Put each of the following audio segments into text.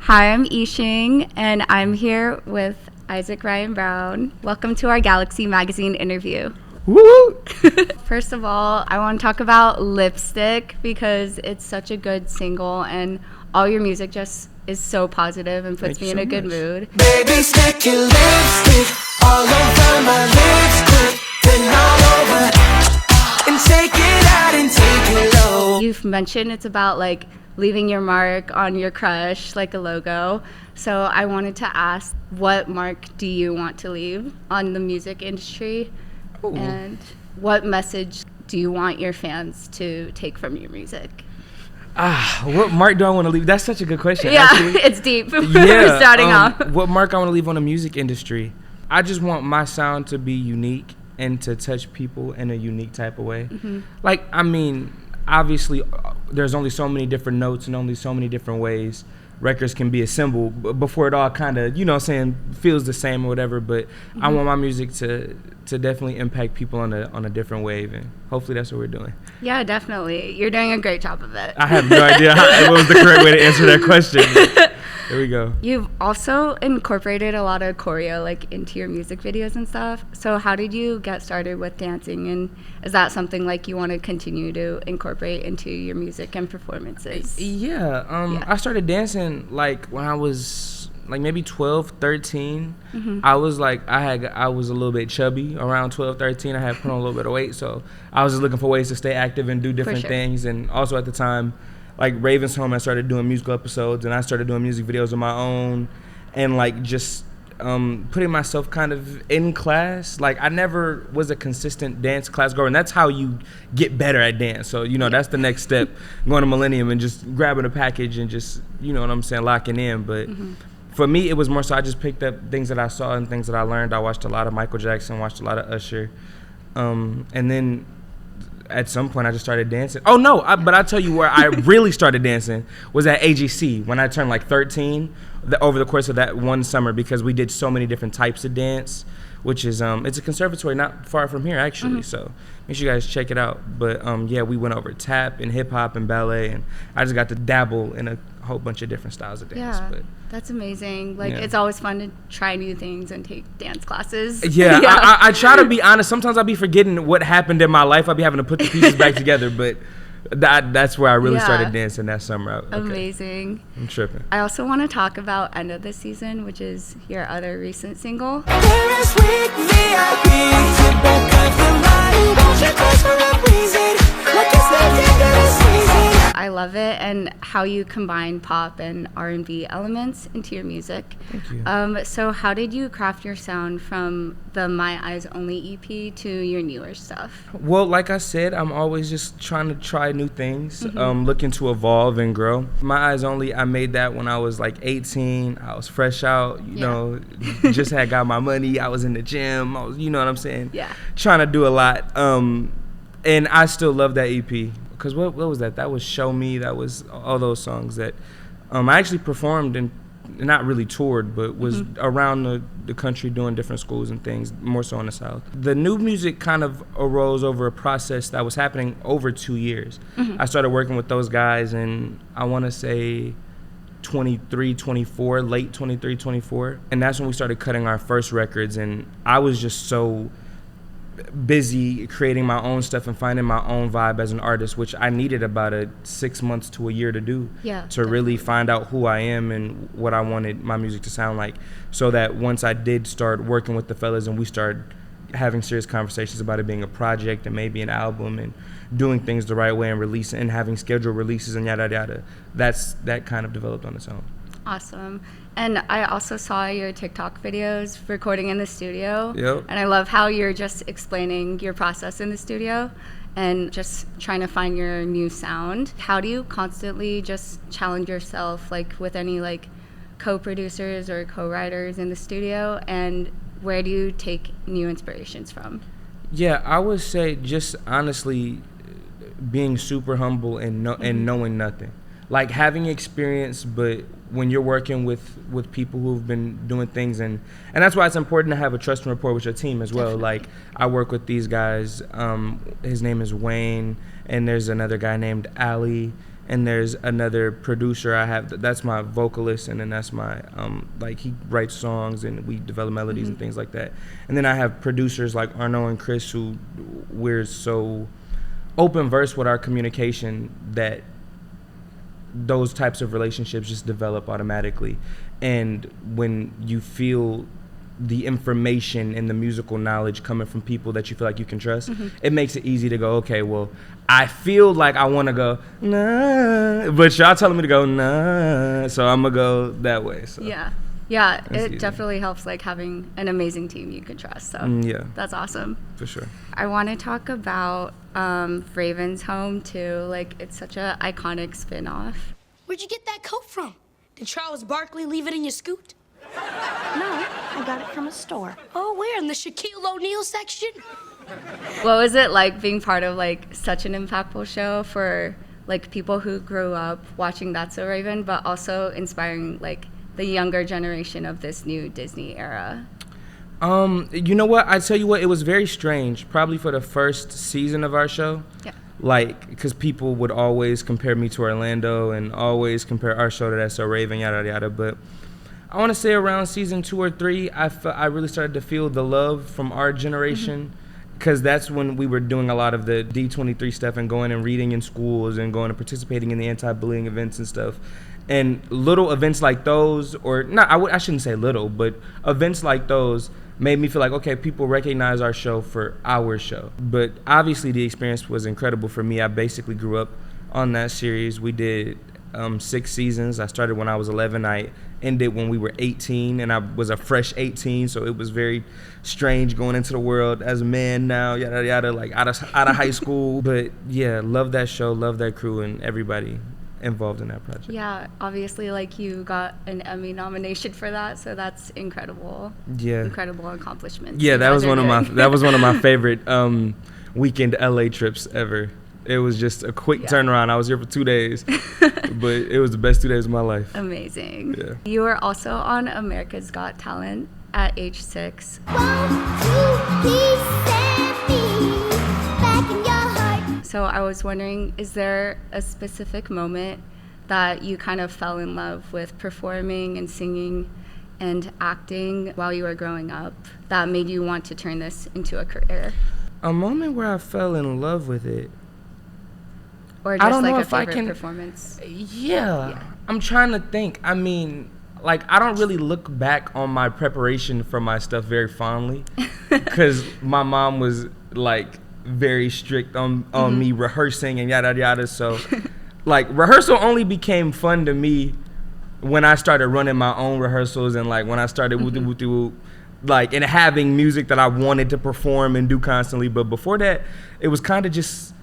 Hi, I'm Yixing, and I'm here with Issac Ryan Brown. Welcome to our Galaxy Magazine interview. Woo! First of all, I want to talk about Lipstick because it's such a good single, and all your music just is so positive and puts Thank me you in so a good much. mood. Baby, stick your lipstick all over my lipstick, then all over, and take it out and take it low. You've mentioned it's about like leaving your mark on your crush, like a logo. So I wanted to ask, what mark do you want to leave on the music industry? Ooh. And what message do you want your fans to take from your music? What mark do I want to leave? That's such a good question. Yeah, actually. it's deep. We're starting off. What mark I want to leave on the music industry? I just want my sound to be unique and to touch people in a unique type of way. Mm-hmm. Like, I mean, obviously, there's only so many different notes and only so many different ways records can be assembled before it all kind of, feels the same or whatever. But I want my music to definitely impact people on a different wave, and hopefully that's what we're doing. Yeah, definitely. You're doing a great job of it. I have no idea what was the correct way to answer that question. There we go. You've also incorporated a lot of choreo like into your music videos and stuff. So how did you get started with dancing, and is that something like you want to continue to incorporate into your music and performances? Yeah. I started dancing like when I was like maybe 12, 13. Mm-hmm. I was like I was a little bit chubby around 12, 13. I had put on a little bit of weight, so I was just looking for ways to stay active and do different things. And also at the time, like Raven's Home, I started doing musical episodes, and I started doing music videos of my own, and like just putting myself kind of in class. Like I never was a consistent dance class goer, and that's how you get better at dance. So that's the next step, going to Millennium and just grabbing a package and just locking in. But for me, it was more so I just picked up things that I saw and things that I learned. I watched a lot of Michael Jackson, watched a lot of Usher, and then at some point I just started dancing. Oh no, but I tell you where I really started dancing was at AGC when I turned like 13, over the course of that one summer, because we did so many different types of dance, which is it's a conservatory not far from here actually. So make sure you guys check it out. But we went over tap and hip hop and ballet, and I just got to dabble in a whole bunch of different styles of dance. Yeah, but that's amazing. Like it's always fun to try new things and take dance classes. Yeah, I try to be honest. Sometimes I'll be forgetting what happened in my life. I'll be having to put the pieces back together, but that's where I really started dancing that summer. Okay. Amazing. I'm tripping. I also want to talk about End of the Season, which is your other recent single. Bittersweet VIP, sit back up the line, don't you close for a reason, like it's not the end of the season. I love it, and how you combine pop and R&B elements into your music. Thank you. So how did you craft your sound from the My Eyes Only EP to your newer stuff? Well, like I said, I'm always just trying to try new things, looking to evolve and grow. My Eyes Only, I made that when I was like 18. I was fresh out, just had got my money. I was in the gym. I was, you know what I'm saying? Yeah. Trying to do a lot. And I still love that EP. Because what was that? That was Show Me. That was all those songs that I actually performed and not really toured, but was around the country doing different schools and things, more so in the South. The new music kind of arose over a process that was happening over 2 years. I started working with those guys in, I want to say, 23, 24, late 23, 24. And that's when we started cutting our first records. And I was just so busy creating my own stuff and finding my own vibe as an artist, which I needed about 6 months to a year to do, to really find out who I am and what I wanted my music to sound like, so that once I did start working with the fellas and we started having serious conversations about it being a project and maybe an album and doing things the right way and releasing and having scheduled releases and yada yada, that kind of developed on its own. Awesome. And I also saw your TikTok videos recording in the studio. Yep. And I love how you're just explaining your process in the studio and just trying to find your new sound. How do you constantly just challenge yourself, like with any like co-producers or co-writers in the studio, and where do you take new inspirations from? Yeah, I would say just honestly being super humble and and knowing nothing. Like having experience, but when you're working with people who've been doing things, and that's why it's important to have a trust and rapport with your team as well. Definitely. Like I work with these guys, his name is Wayne, and there's another guy named Ali, and there's another producer I have that's my vocalist, and then that's my like he writes songs and we develop melodies and things like that. And then I have producers like Arno and Chris, who we're so open verse with our communication that those types of relationships just develop automatically. And when you feel the information and the musical knowledge coming from people that you feel like you can trust, it makes it easy to go, okay, well, I feel like I want to go, nah, but y'all telling me to go, nah, so I'm going to go that way. So Yeah, it definitely helps, like, having an amazing team you can trust, so yeah, that's awesome. For sure. I want to talk about Raven's Home, too. Like, it's such an iconic spin-off. Where'd you get that coat from? Did Charles Barkley leave it in your scoot? No, I got it from a store. Oh, where? In the Shaquille O'Neal section? What was it like being part of, like, such an impactful show for, like, people who grew up watching That's So Raven, but also inspiring, like, the younger generation of this new Disney era? You know what? I tell you what, it was very strange, probably for the first season of our show. Yeah. Like, because people would always compare me to Orlando and always compare our show to That's So Raven, yada, yada. But I want to say around season 2 or 3, I really started to feel the love from our generation, because that's when we were doing a lot of the D23 stuff and going and reading in schools and going and participating in the anti-bullying events and stuff. And little events like those, or not, I shouldn't say little, but events like those made me feel like, okay, people recognize our show for our show. But obviously the experience was incredible for me. I basically grew up on that series. We did 6 seasons. I started when I was 11. I ended when we were 18, and I was a fresh 18, so it was very strange going into the world as a man now, yada yada, like out of high school. But yeah, love that show, love that crew, and everybody involved in that project. Yeah, obviously, like, you got an Emmy nomination for that, so that's incredible. Yeah, incredible accomplishment. Yeah, that was one of my favorite weekend LA trips ever. It was just a quick turnaround. I was here for 2 days, but it was the best 2 days of my life. Amazing. Yeah. You were also on America's Got Talent at age 6. So I was wondering, is there a specific moment that you kind of fell in love with performing and singing and acting while you were growing up that made you want to turn this into a career? A moment where I fell in love with it. Or just like a favorite performance? Yeah, I'm trying to think. I mean, like, I don't really look back on my preparation for my stuff very fondly, because my mom was, like, very strict on me rehearsing and yada yada. So like, rehearsal only became fun to me when I started running my own rehearsals, and like when I started like, and having music that I wanted to perform and do constantly. But before that, it was kind of just,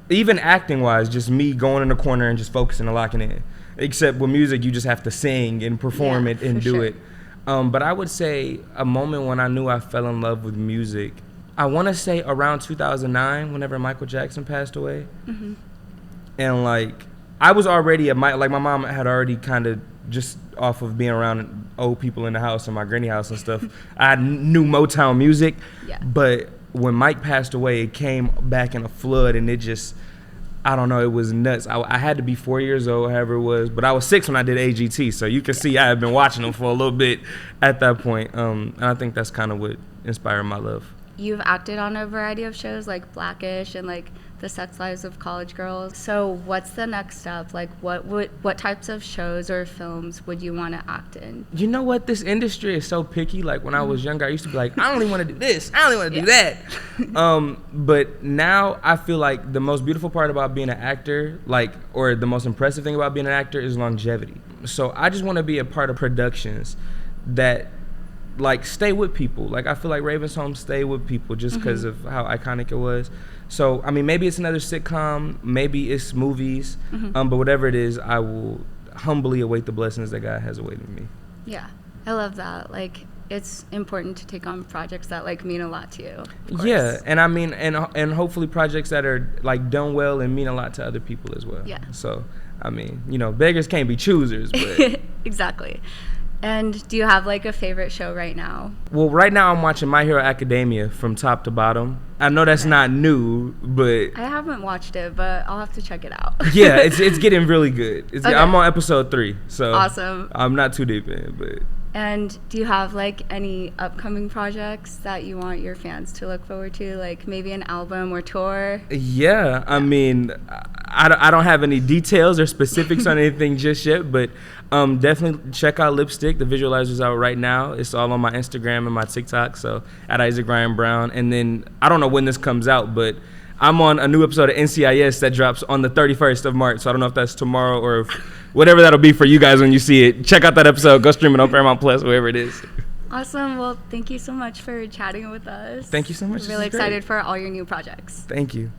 even acting wise, just me going in the corner and just focusing and locking in. Except with music, you just have to sing and perform it and do it. But I would say a moment when I knew I fell in love with music, I want to say around 2009, whenever Michael Jackson passed away. And like, I was already my mom had already kind of, just off of being around old people in the house and my granny house and stuff, I knew Motown music. But when Mike passed away, it came back in a flood, and it just, I don't know, it was nuts. I had to be 4 years old, however it was, but I was 6 when I did AGT, so you can see I had been watching them for a little bit at that point. And I think that's kind of what inspired my love. You've acted on a variety of shows like Blackish and like The Sex Lives of College Girls. So what's the next step? Like, what types of shows or films would you want to act in? You know what? This industry is so picky. Like, when I was younger, I used to be like, I don't even want to do this. I don't even want to do that. But now I feel like the most beautiful part about being an actor, like, or the most impressive thing about being an actor, is longevity. So I just want to be a part of productions that, like, stay with people. Like, I feel like Raven's Home stay with people just because of how iconic it was. So, I mean, maybe it's another sitcom, maybe it's movies, but whatever it is, I will humbly await the blessings that God has awaited me. Yeah, I love that. Like, it's important to take on projects that, like, mean a lot to you, of course. Yeah, and I mean, and hopefully projects that are, like, done well and mean a lot to other people as well. Yeah. So, I mean, you know, beggars can't be choosers, but exactly. And do you have like a favorite show right now? Well, right now I'm watching My Hero Academia from top to bottom. I know that's not new, but I haven't watched it, but I'll have to check it out. yeah, it's getting really good. Okay. I'm on episode 3, so Awesome. I'm not too deep in, but. And do you have like any upcoming projects that you want your fans to look forward to, like maybe an album or tour? Yeah, I mean, I don't have any details or specifics on anything just yet, but definitely check out Lipstick. The visualizer's out right now. It's all on my Instagram and my TikTok, so at Issac Ryan Brown. And then I don't know when this comes out, but I'm on a new episode of NCIS that drops on the 31st of March, so I don't know if that's tomorrow or whatever that'll be for you guys when you see it. Check out that episode. Go stream it on Paramount Plus, wherever it is. Awesome. Well, thank you so much for chatting with us. Thank you so much. Really excited for all your new projects. Thank you.